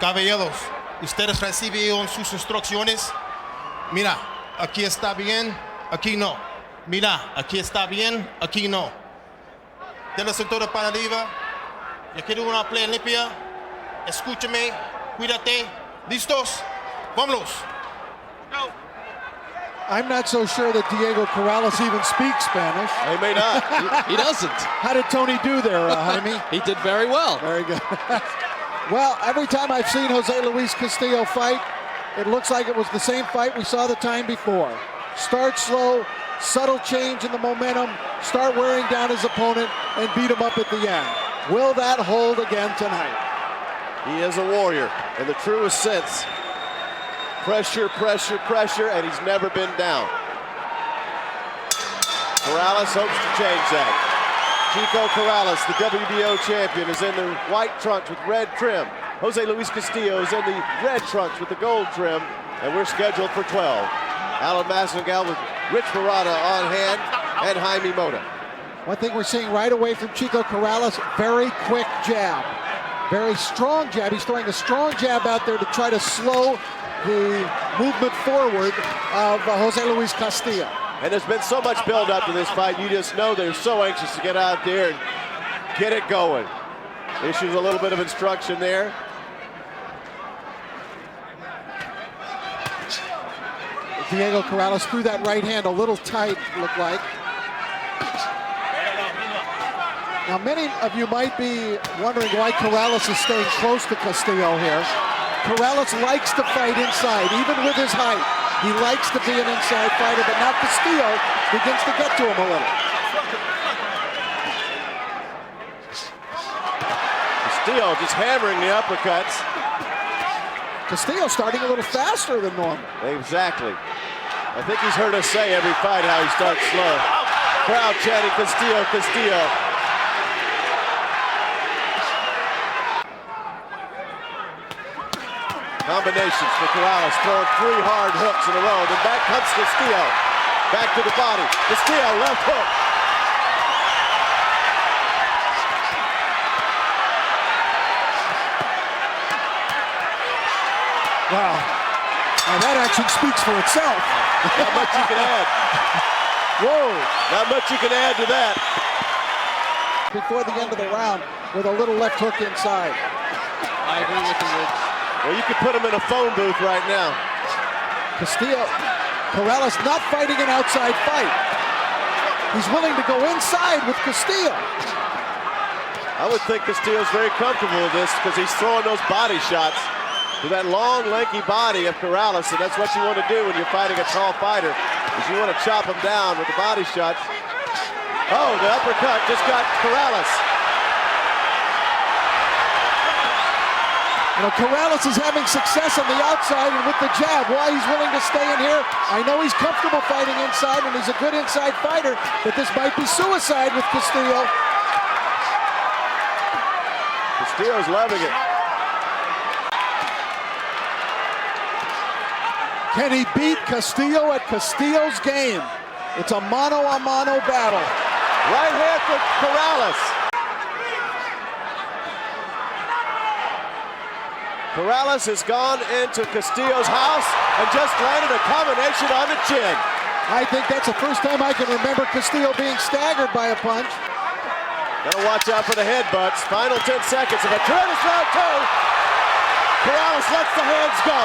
Caballeros, ustedes recibieron sus instrucciones. Mira, aquí está bien, aquí no. Mira, aquí está bien, aquí no. De la cintura para arriba. Yo quiero una play limpia. Escúchame, cuídate. ¿Listos? Vámonos. Go. I'm not so sure that Diego Corrales even speaks Spanish. He may not. He doesn't. How did Tony do there, Jaime? He did very well. Very good. Well, every time I've seen Jose Luis Castillo fight, it looks like it was the same fight we saw the time before. Start slow, subtle change in the momentum, start wearing down his opponent, and beat him up at the end. Will that hold again tonight? He is a warrior in the truest sense. Pressure, pressure, pressure, and he's never been down. Corrales hopes to change that. Chico Corrales, the WBO champion, is in the white trunks with red trim. Jose Luis Castillo is in the red trunks with the gold trim, and we're scheduled for 12. Alan Massengal with Rich Murata on hand, and Jaime Mota. One thing we're seeing right away from Chico Corrales, very quick jab. Very strong jab. He's throwing a strong jab out there to try to slow the movement forward of Jose Luis Castillo. And there's been so much build up to this fight, you just know they're so anxious to get out there and get it going. Issues a little bit of instruction there. Diego Corrales threw that right hand a little tight, looked like. Now, many of you might be wondering why Corrales is staying close to Castillo here. Corrales likes to fight inside, even with his height. He likes to be an inside fighter, but now Castillo begins to get to him a little. Castillo just hammering the uppercuts. Castillo starting a little faster than normal. Exactly. I think he's heard us say every fight how he starts slow. Crowd chanting Castillo, Castillo. Combinations for Corrales, throwing 3 hard hooks in a row. Then back comes Castillo. Back to the body. Castillo, left hook. Wow. Now that action speaks for itself. Not much you can add. Whoa. Not much you can add to that. Before the end of the round with a little left hook inside. I agree with you, Rich. Well, you could put him in a phone booth right now. Castillo, Corrales not fighting an outside fight. He's willing to go inside with Castillo. I would think Castillo's very comfortable with this because he's throwing those body shots to that long, lanky body of Corrales, and that's what you want to do when you're fighting a tall fighter, is you want to chop him down with the body shots. Oh, the uppercut just got Corrales. You know, Corrales is having success on the outside and with the jab. Why he's willing to stay in here, I know he's comfortable fighting inside and he's a good inside fighter, but this might be suicide with Castillo. Castillo's loving it. Can he beat Castillo at Castillo's game? It's a mano-a-mano battle. Right hand for Corrales. Corrales has gone into Castillo's house and just landed a combination on the chin. I think that's the first time I can remember Castillo being staggered by a punch. Gotta watch out for the headbutts. Final 10 seconds of a tremendous round 2. Corrales lets the hands go.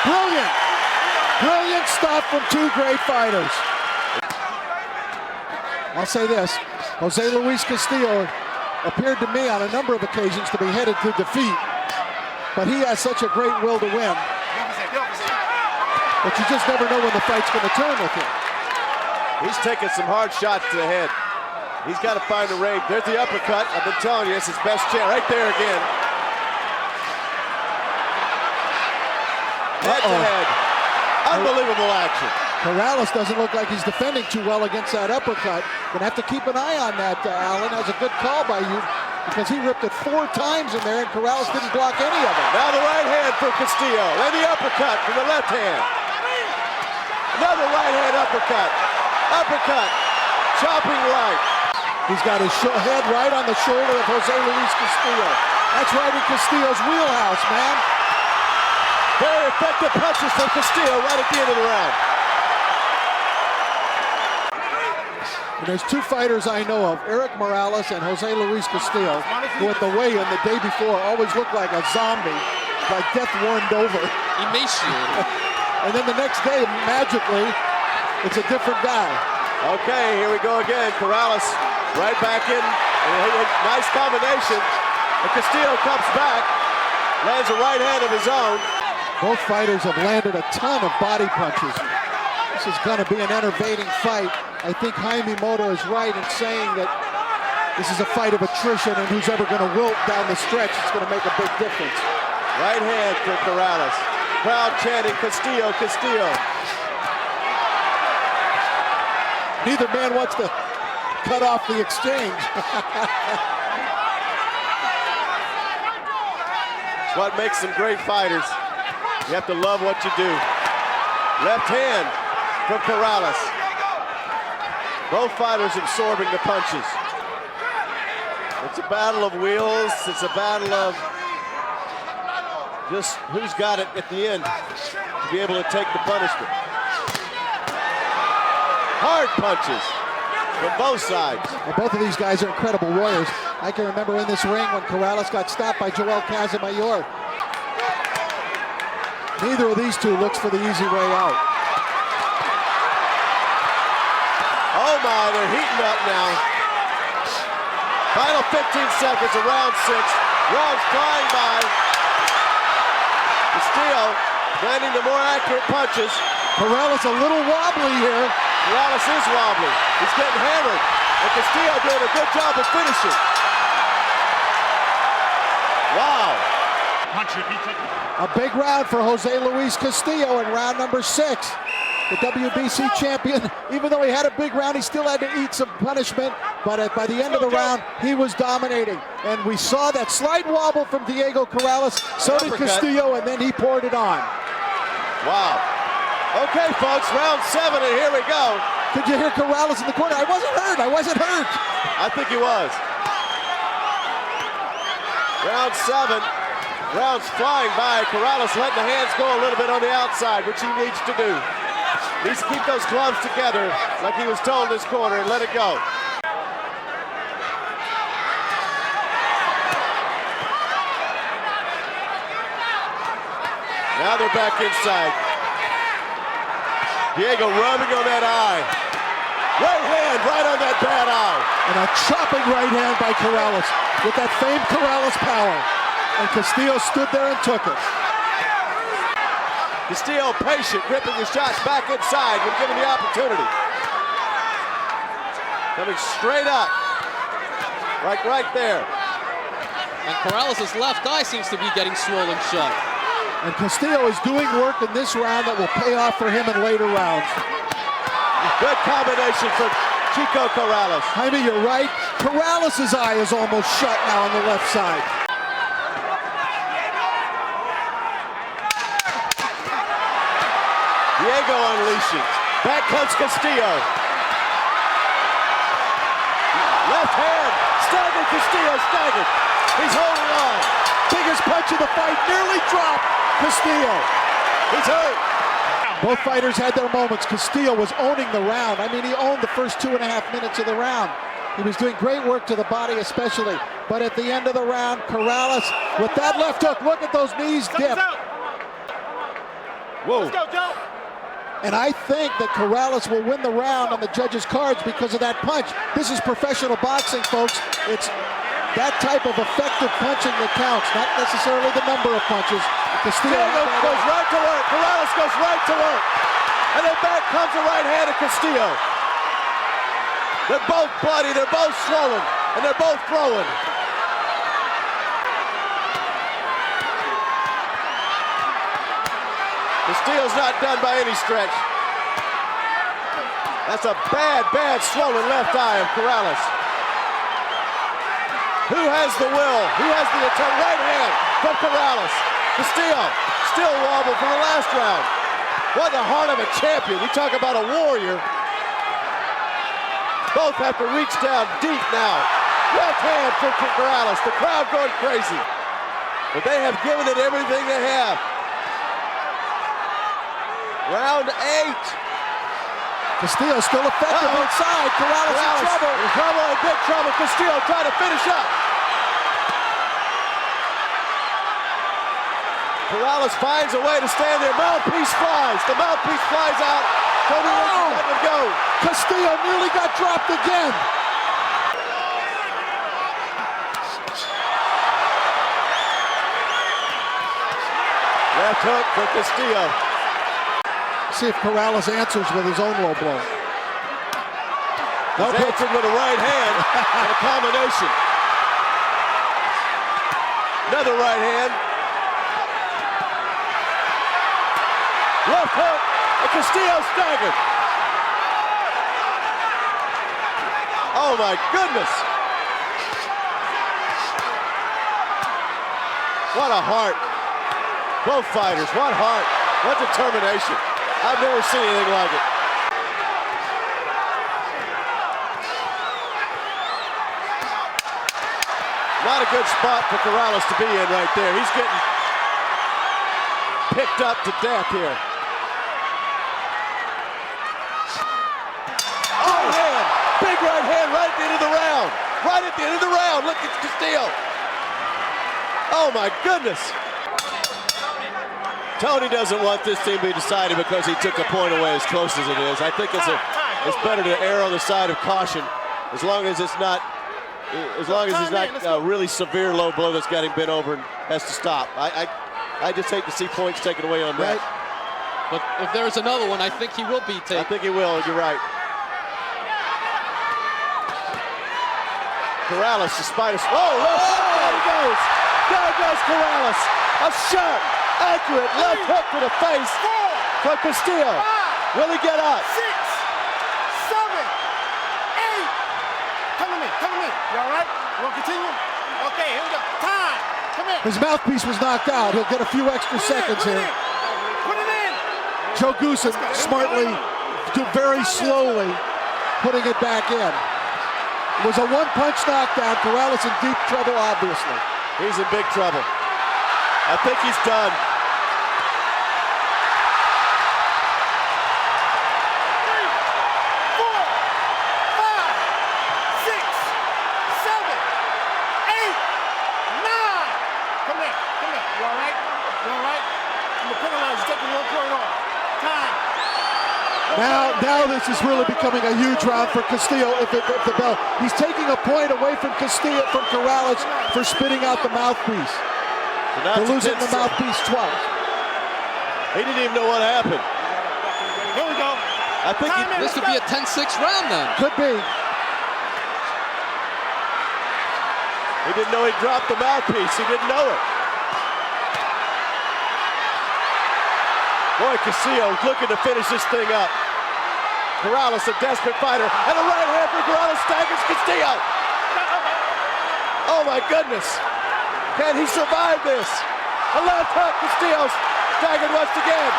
Brilliant. Brilliant stuff from 2 great fighters. I'll say this, Jose Luis Castillo appeared to me on a number of occasions to be headed to defeat, but he has such a great will to win. But you just never know when the fight's going to turn with him. He's taking some hard shots to the head. He's got to find a range. There's the uppercut. I've been telling you, it's his best chance. Right there again. Head to head. Unbelievable action. Corrales doesn't look like he's defending too well against that uppercut. Gonna have to keep an eye on that, Alan. That was a good call by you because he ripped it 4 times in there and Corrales didn't block any of it. Now the right hand for Castillo. And the uppercut from the left hand. Another right hand uppercut. Uppercut. Chopping right. He's got his head right on the shoulder of Jose Luis Castillo. That's right in Castillo's wheelhouse, man. Very effective punches from Castillo right at the end of the round. And there's two fighters I know of, Eric Morales and Jose Luis Castillo, who at the weigh-in the day before always looked like a zombie, like death warmed over. Emaciated. And then the next day, magically, it's a different guy. Okay, here we go again. Corrales right back in. Nice combination. And Castillo comes back, lands a right hand of his own. Both fighters have landed a ton of body punches. This is going to be an enervating fight. I think Jaime Mota is right in saying that this is a fight of attrition, and who's ever going to wilt down the stretch, it's going to make a big difference. Right hand for Corrales. Crowd chanting, Castillo, Castillo. Neither man wants to cut off the exchange. It's what makes them great fighters. You have to love what you do. Left hand from Corrales. Both fighters absorbing the punches. It's a battle of wheels. It's a battle of just who's got it at the end to be able to take the punishment. Hard punches from both sides. Well, both of these guys are incredible warriors. I can remember in this ring when Corrales got stopped by Joel Casamayor. Neither of these two looks for the easy way out. Oh my, they're heating up now. Final 15 seconds of round 6. Rounds flying by. Castillo landing the more accurate punches. Corrales a little wobbly here. Corrales is wobbly. He's getting hammered. And Castillo doing a good job of finishing. Wow. A big round for Jose Luis Castillo in round number 6. The WBC champion, even though he had a big round, he still had to eat some punishment. But by the end of the round, he was dominating. And we saw that slight wobble from Diego Corrales. So did Castillo, and then he poured it on. Wow. Okay, folks, round 7, and here we go. Did you hear Corrales in the corner? I wasn't hurt. I wasn't hurt. I think he was. Round 7. Rounds flying by. Corrales letting the hands go a little bit on the outside, which he needs to do. Needs to keep those gloves together like he was told in his corner and let it go. Now they're back inside. Diego rubbing on that eye. Right hand right on that bad eye. And a chopping right hand by Corrales with that famed Corrales power. And Castillo stood there and took it. Castillo patient, ripping the shots back inside when given the opportunity. Coming straight up. Right there. And Corrales' left eye seems to be getting swollen shut. And Castillo is doing work in this round that will pay off for him in later rounds. Good combination from Chico Corrales. Jaime, you're right. Corrales' eye is almost shut now on the left side. Diego unleashing. Back comes Castillo. Left hand. Staggered. Castillo staggered. He's holding on. Biggest punch of the fight. Nearly dropped Castillo. He's hurt. Both fighters had their moments. Castillo was owning the round. I mean, he owned the first 2.5 minutes of the round. He was doing great work to the body especially. But at the end of the round, Corrales with that left hook. Look at those knees dip. Whoa. Let's go, Joe. And I think that Corrales will win the round on the judges' cards because of that punch. This is professional boxing, folks. It's that type of effective punching that counts, not necessarily the number of punches. Castillo goes right to work. Corrales goes right to work. And then back comes the right hand of Castillo. They're both bloody, they're both swollen, and they're both throwing. Castillo's not done by any stretch. That's a bad swollen left eye of Corrales. Who has the will? Who has the attempt? Right hand from Corrales. Castillo still wobbled from the last round. What the heart of a champion. You talk about a warrior. Both have to reach down deep now. Left hand for Corrales. The crowd going crazy. But they have given it everything they have. Round 8. Castillo still effective inside. Corrales in trouble. In trouble, in big trouble. Castillo trying to finish up. Corrales finds a way to stand there. Mouthpiece flies. The mouthpiece flies out. Tony Richards letting him go. Castillo nearly got dropped again. Left hook for Castillo. See if Corrales answers with his own low blow. He's answered with a right hand and a combination. Another right hand. Left hook, and Castillo staggered. Oh my goodness. What a heart. Both fighters, what heart, what determination. I've never seen anything like it. Not a good spot for Corrales to be in right there. He's getting picked up to death here. Oh, hand, big right hand right at the end of the round. Right at the end of the round, look at Castillo. Oh my goodness. Tony doesn't want this team to be decided because he took a point away as close as it is. I think it's better to err on the side of caution as long as it's not a really severe low blow that's got him bent over and has to stop. I just hate to see points taken away on that. But if there's another one, I think he will be taken. I think he will, you're right. Corrales, despite us. Oh, there he goes. There goes Corrales. A sharp, accurate left hook to the face from Castillo. Will he get up? 6, 7, 8. Come to me, come to me. You all right? You want to continue? Okay, here we go. Time. Come here. His mouthpiece was knocked out. He'll get a few extra seconds here. Put it in. Joe Goosen smartly, very slowly, putting it back in. It was a one-punch knockdown. Corrales in deep trouble, obviously. He's in big trouble. I think he's done. 3, 4, 5, 6, 7, 8, 9. Come here. You all right? I'm gonna penalize you. Taking 1 point off. Time. Now this is really becoming a huge round for Castillo. If the bell, he's taking a point away from Castillo, from Corrales, for spitting out the mouthpiece. So for losing the mouthpiece twice. He didn't even know what happened. Here we go. I think This could be a 10-6 round then. Could be. he didn't know he dropped the mouthpiece. He didn't know it. Boy, Castillo looking to finish this thing up. Corrales, a desperate fighter, and a right hand for Corrales staggers Castillo. Oh my goodness. Can he survive this? A left hook, Castillo staggered once again.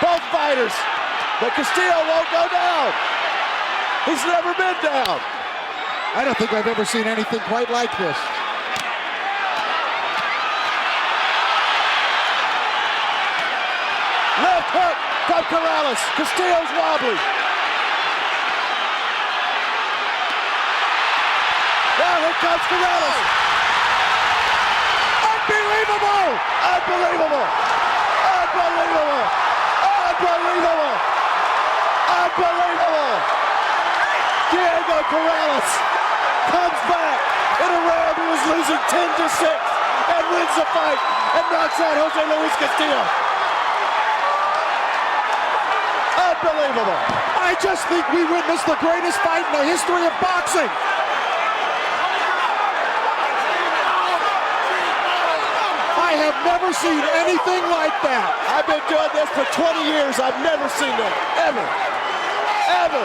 Both fighters, but Castillo won't go down. He's never been down. I don't think I've ever seen anything quite like this. Left hook from Corrales. Castillo's wobbly. Now here comes Corrales. Unbelievable! Unbelievable! Unbelievable! Unbelievable! Unbelievable! Diego Corrales comes back in a round he was losing 10-6 and wins the fight and knocks out Jose Luis Castillo. Unbelievable. I just think we witnessed the greatest fight in the history of boxing. I have never seen anything like that. I've been doing this for 20 years. I've never seen that, ever. Ever.